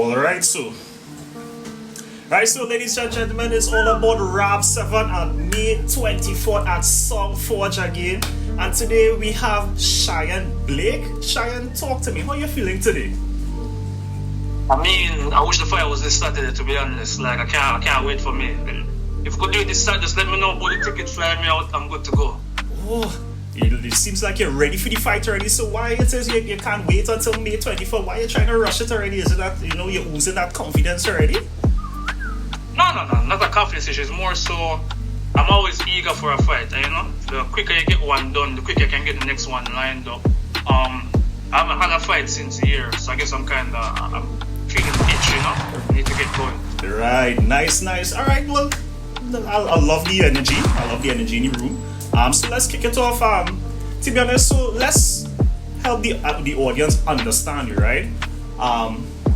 Alright, so ladies and gentlemen, it's all about RABZ on May 24th at SoundForge again. And today we have Shiaeine Blake. Shiaeine, talk to me. How are you feeling today? I mean, I wish the fight was this Saturday, to be honest. Like, I can't wait for me. If you could do it this Saturday, just let me know about the ticket, fly me out, I'm good to go. Oh, it seems like you're ready for the fight already. So why it is you can't wait until May 24th? Why are you trying to rush it already? Is it that, you're oozing that confidence already? No, not a confidence issue. It's more so, I'm always eager for a fight, The quicker you get one done, the quicker you can get the next one lined up. I haven't had a fight since a year, so I guess I'm feeling the itch, I need to get going. Right, nice. Alright, well, I love the energy. I love the energy in the room. So let's kick it off. To be honest, so let's help the audience understand you, right?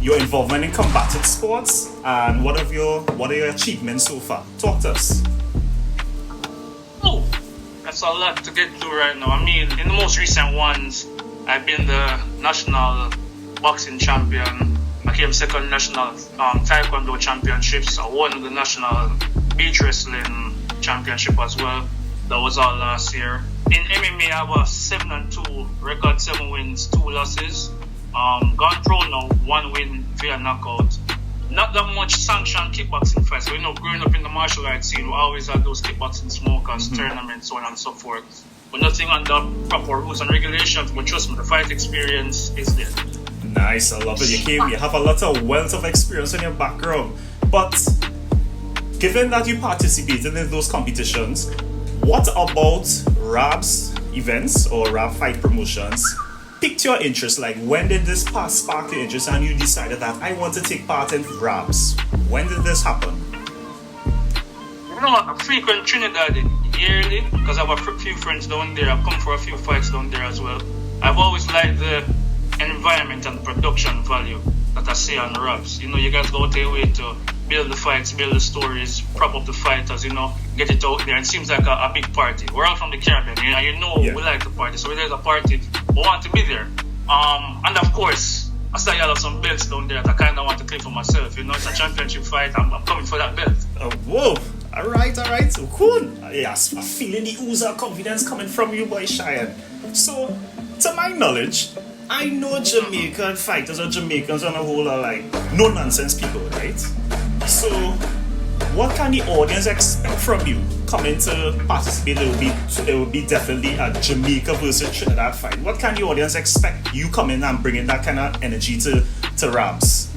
Your involvement in combatant sports and what are your achievements so far? Talk to us. Oh, that's a lot to get to right now. I mean, in the most recent ones, I've been the national boxing champion. I came second national taekwondo championships. I won the national beach wrestling championship as well. That was all last year. In MMA, I was 7-2, record 7 wins, 2 losses. Gone pro now, 1 win via knockout. Not that much sanctioned kickboxing fights. So, growing up in the martial arts scene, we always had those kickboxing smokers, tournaments, so on and so forth. But nothing under proper rules and regulations. But trust me, the fight experience is there. Nice, I love it. You have a lot of wealth of experience in your background. But given that you participated in those competitions, what about RABZ events or RAB fight promotions piqued your interest? Like, when did this spark your interest and you decided that I want to take part in RABZ? When did this happen? I frequent Trinidad yearly because I have a few friends down there. I've come for a few fights down there as well. I've always liked the environment and production value that I see on RABZ. You guys go out your way to build the fights, build the stories, prop up the fighters, get it out there. It seems like a big party. We're all from the Caribbean, we like the party. So when there's a party, we want to be there. And of course, I still have some belts down there that I kind of want to claim for myself. It's a championship fight. I'm coming for that belt. Whoa. All right. So cool. Yes, I'm feeling the ooze of confidence coming from you, boy, Shiaeine. So, to my knowledge, I know Jamaican fighters or Jamaicans on a whole are like no-nonsense people, right? So, what can the audience expect from you coming to participate? There will be definitely a Jamaica versus Trinidad fight. What can the audience expect you coming and bringing that kind of energy to RABZ?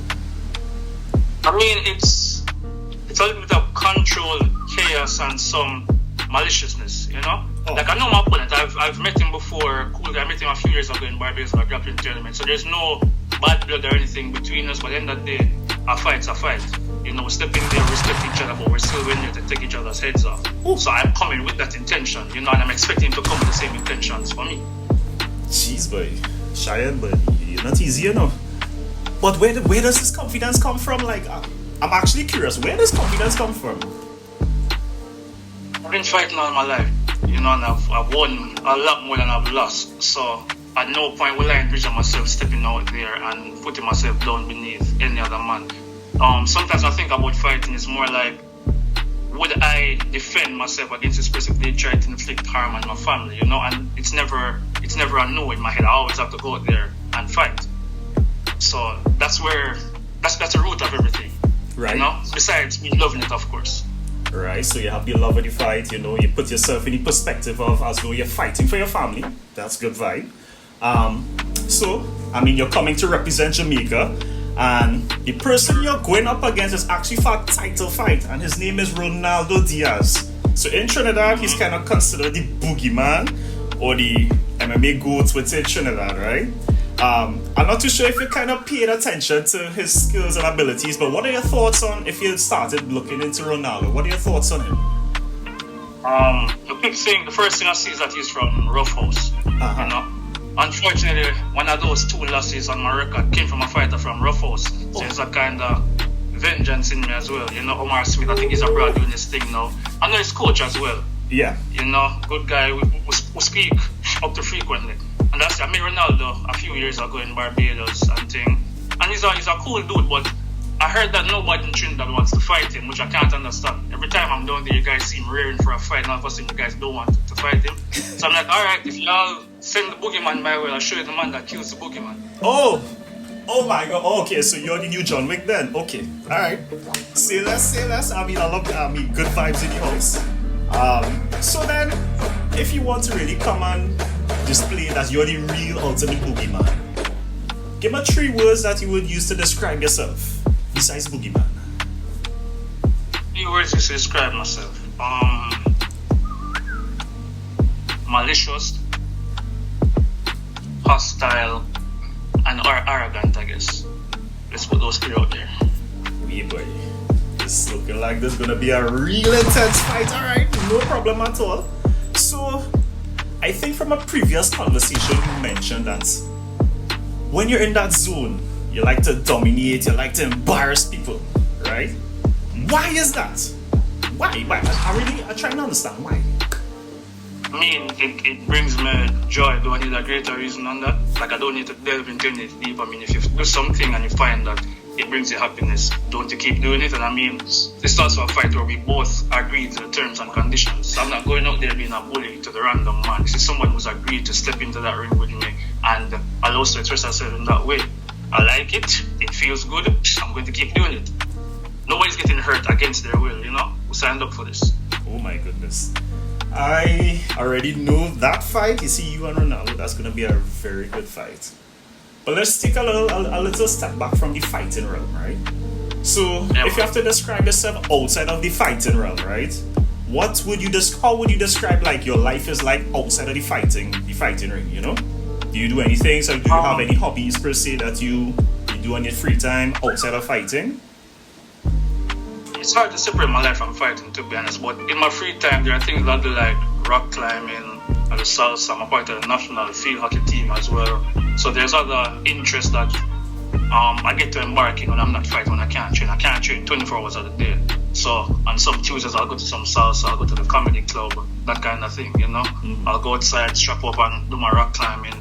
I mean, it's a little bit of control, chaos, and some maliciousness, Oh. Like, I know my opponent. I've met him before. Cool guy. I met him a few years ago in Barbados for a grappling tournament. So there's no bad blood or anything between us. But at the end of the day, a fight's a fight. We step in there, respect each other, but we're still in there to take each other's heads off. Ooh. So I'm coming with that intention, and I'm expecting him to come with the same intentions for me. Jeez, boy. Shiaeine, but you're not easy, But where does this confidence come from? Like, I'm actually curious. Where does confidence come from? I've been fighting all my life, and I've won a lot more than I've lost. So at no point will I envision myself stepping out there and putting myself down beneath any other man. Sometimes I think about fighting is more like, would I defend myself against this person if they try to inflict harm on my family, And it's never a no in my head. I always have to go out there and fight. So that's the root of everything, right? Besides me loving it, of course. Right, so you have the love of the fight, you put yourself in the perspective of as though you're fighting for your family. That's good vibe. So, you're coming to represent Jamaica, and the person you're going up against is actually for a title fight, and his name is Ronaldo Diaz. So in Trinidad, he's kind of considered the boogeyman, or the MMA goat within Trinidad, right? I'm not too sure if you kind of paid attention to his skills and abilities, but what are your thoughts on if you started looking into Ronaldo? What are your thoughts on him? The first thing I see is that he's from Rough House. Unfortunately, one of those 2 losses on my record came from a fighter from Rough House. So there's a kind of vengeance in me as well. Omar Smith, I think he's abroad doing this thing now. I know his coach as well. Yeah. Good guy. We speak up to frequently. And I met Ronaldo a few years ago in Barbados and thing. And he's a cool dude, but I heard that nobody in Trinidad wants to fight him, which I can't understand. Every time I'm down there, you guys seem raring for a fight, and all of a sudden you guys don't want to fight him. So I'm like, alright, if y'all send the boogeyman my way, I'll show you the man that kills the boogeyman. Oh my god. Okay, so you're the new John Wick then. Okay, alright. Say less. I mean, good vibes in the house. So then, if you want to really come and display that you're the real ultimate boogeyman, give me 3 words that you would use to describe yourself, besides boogeyman. 3 words to describe myself. Malicious, hostile, and arrogant, I guess. Let's put those 3 out there. Yeah, boy. It's looking like there's gonna be a real intense fight. Alright, no problem at all. So, I think from a previous conversation you mentioned that when you're in that zone, you like to dominate, you like to embarrass people, right? Why is that? Why? I try to understand why. I mean, it brings me joy. Do I need a greater reason on that? Like, I don't need to delve into it deep. I mean, if you do something and you find that it brings you happiness, don't you keep doing it? And I mean, this starts with a fight where we both agree to the terms and conditions. So I'm not going out there being a bully to the random man. This is someone who's agreed to step into that ring with me, and I'll also express myself in that way. I like it. It feels good. I'm going to keep doing it. Nobody's getting hurt against their will, you know? We signed up for this. Oh my goodness. I already know that fight. You see, you and Ronaldo, that's going to be a very good fight. But let's take a little step back from the fighting realm, right? So, if you have to describe yourself outside of the fighting realm, right? How would you describe like your life is like outside of the fighting ring, you know? Do you do anything? So do you have any hobbies per se that you do on your free time outside of fighting? It's hard to separate my life from fighting, to be honest, but in my free time there are things that I do, like rock climbing, and the salsa. I'm a part of the national field hockey team as well. So there's other interests that I get to embark in when I'm not fighting, when I can't train 24 hours of the day. So on some Tuesdays I'll go to some salsa, I'll go to the comedy club, that kind of thing, you know. I'll go outside, strap up and do my rock climbing,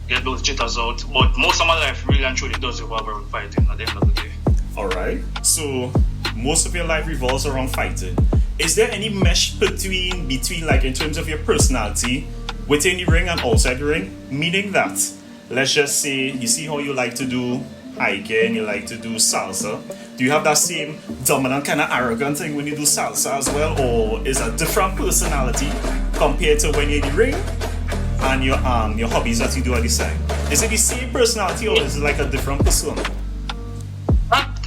get those jitters out. But most of my life really and truly does revolve around fighting at the end of the day. Alright, so most of your life revolves around fighting. Is there any mesh between like in terms of your personality within the ring and outside the ring? Meaning that, let's just say, you see how you like to do hiking, you like to do salsa. Do you have that same dominant kind of arrogant thing when you do salsa as well? Or is a different personality compared to when you're in the ring and your hobbies that you do at the side? Is it the same personality or is it like a different persona?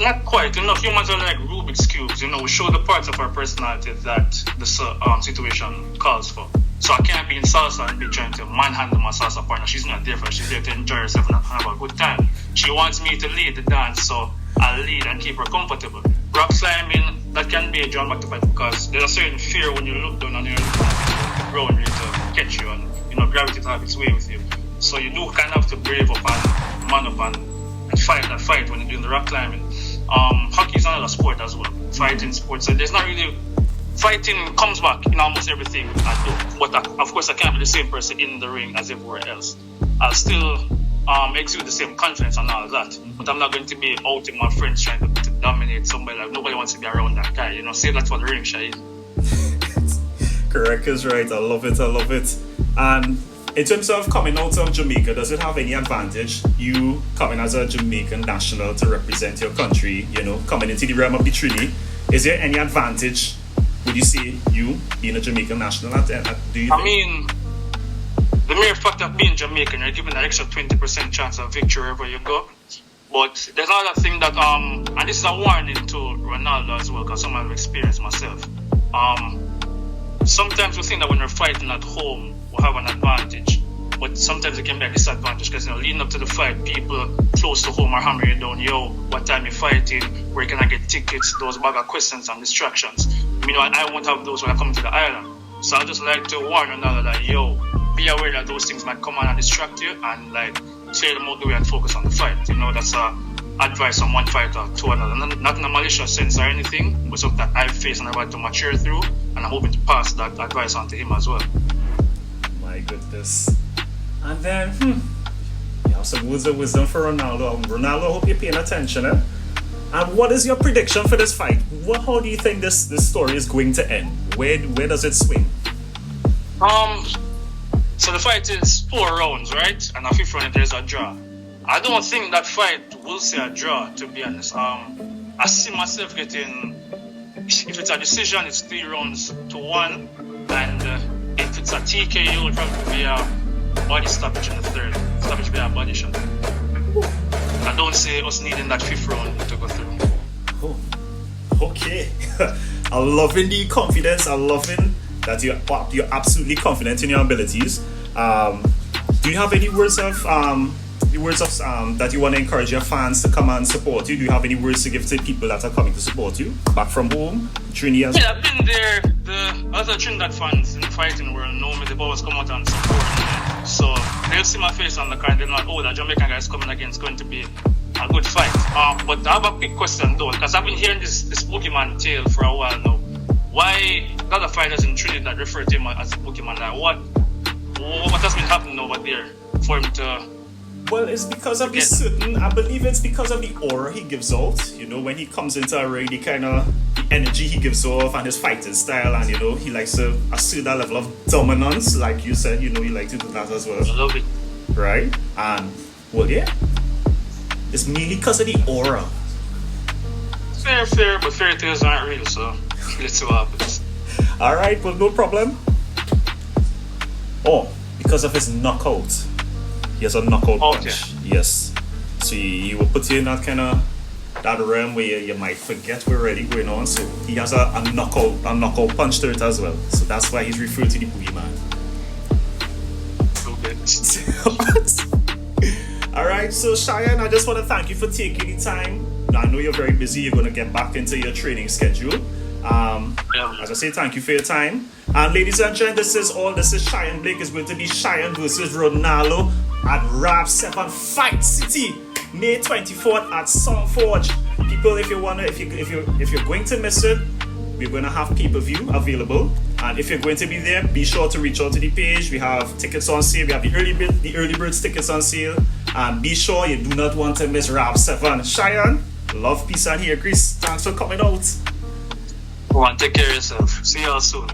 Not quite. You know, humans are like Rubik's Cubes. You know, we show the parts of our personality that the situation calls for. So I can't be in salsa and be trying to manhandle my salsa partner. She's not there for her. She's there to enjoy herself and have a good time. She wants me to lead the dance, so I'll lead and keep her comfortable. Rock climbing, that can be a dramatic fight because there's a certain fear when you look down on your ground ready to catch you, and you know, gravity to have its way with you. So you do kind of have to brave up and man up and fight that fight when you're doing the rock climbing. Hockey is another sport as well. Fighting sport. So there's not really... Fighting comes back in almost everything I do. But of course I can't be the same person in the ring as everywhere else. I'll still exude the same confidence and all that. But I'm not going to be out with my friends trying to dominate somebody. Like, nobody wants to be around that guy. You know, say that's what the ring, Shiaeine. Correct is right. I love it. And in terms of coming out of Jamaica, does it have any advantage, you coming as a Jamaican national to represent your country, you know, coming into the realm of the Trini? Is there any advantage, would you say, you being a Jamaican national? Do you think? I mean, the mere fact of being Jamaican, you're given an extra 20% chance of victory wherever you go. But there's another thing that, and this is a warning to Ronaldo as well, because someone I've experienced myself. Sometimes we think that when we're fighting at home, we have an advantage, but sometimes it can be a disadvantage because, you know, leading up to the fight, people close to home are hammering you down. Yo, what time you fighting? Where can I get tickets? Those bag of questions and distractions. Meanwhile, I won't have those when I come to the island. So I just like to warn another that, yo, be aware that those things might come on and distract you, and like clear them out the way and focus on the fight. You know, that's advice from one fighter to another. Not in a malicious sense or anything, but something that I've faced and I've had to mature through, and I'm hoping to pass that advice on to him as well. My goodness. And then, you have some words of wisdom for Ronaldo. Ronaldo, I hope you're paying attention, eh? And what is your prediction for this fight? How do you think this story is going to end? Where does it swing? So the fight is 4 rounds, right? And a 5th round there's a draw. I don't think that fight will see a draw, to be honest. I see myself getting, if it's a decision, it's 3 rounds to 1, and if it's a TKO, it'll probably be a body stoppage in the 3rd. Stoppage will be a body shot. I don't see us needing that 5th round to go through. Oh, okay. I'm loving the confidence. I'm loving that you're absolutely confident in your abilities. Do you have any words of that you want to encourage your fans to come and support you? Do you have any words to give to people that are coming to support you back from home, Trinidad? Yeah, I've been there. The other Trinidad fans in the fighting world know me. They've always come out and support me. So they'll see my face on the card. They're not, oh, that Jamaican guy is coming again. It's going to be a good fight. But I have a quick question though, because I've been hearing this Pokemon tale for a while now. Why the other fighters in Trinidad refer to him as a Pokemon? Like, what has been happening over there for him to? Well, it's because of I believe it's because of the aura he gives out. You know, when he comes into a ring, the energy he gives off and his fighting style, and he likes to assert that level of dominance, like you said. You like to do that as well. I love it. Right? And well, yeah, it's mainly because of the aura. Fair, but fairy tales aren't real, so let's see what happens. All right, well, no problem. Oh, because of his knockout. He has a knockout punch. Yes. So he will put you in that realm where you might forget we're already going on. So he has a knockout punch to it as well. So that's why he's referred to the boogeyman. Alright, so Shiaeine, I just want to thank you for taking the time. Now, I know you're very busy, you're going to get back into your training schedule. As I say, thank you for your time. And ladies and gentlemen, this is Shiaeine Blake. It's going to be Shiaeine versus Ronaldo at RABZ Fight City, May 24th at SoundForge. People, if you're going to miss it, we're going to have pay-per-view available. And if you're going to be there, be sure to reach out to the page. We have tickets on sale. We have the early birds tickets on sale. And be sure you do not want to miss RABZ. Shiaeine, love, peace, and hair grease. Thanks for coming out. Go on, take care of yourself. See y'all soon.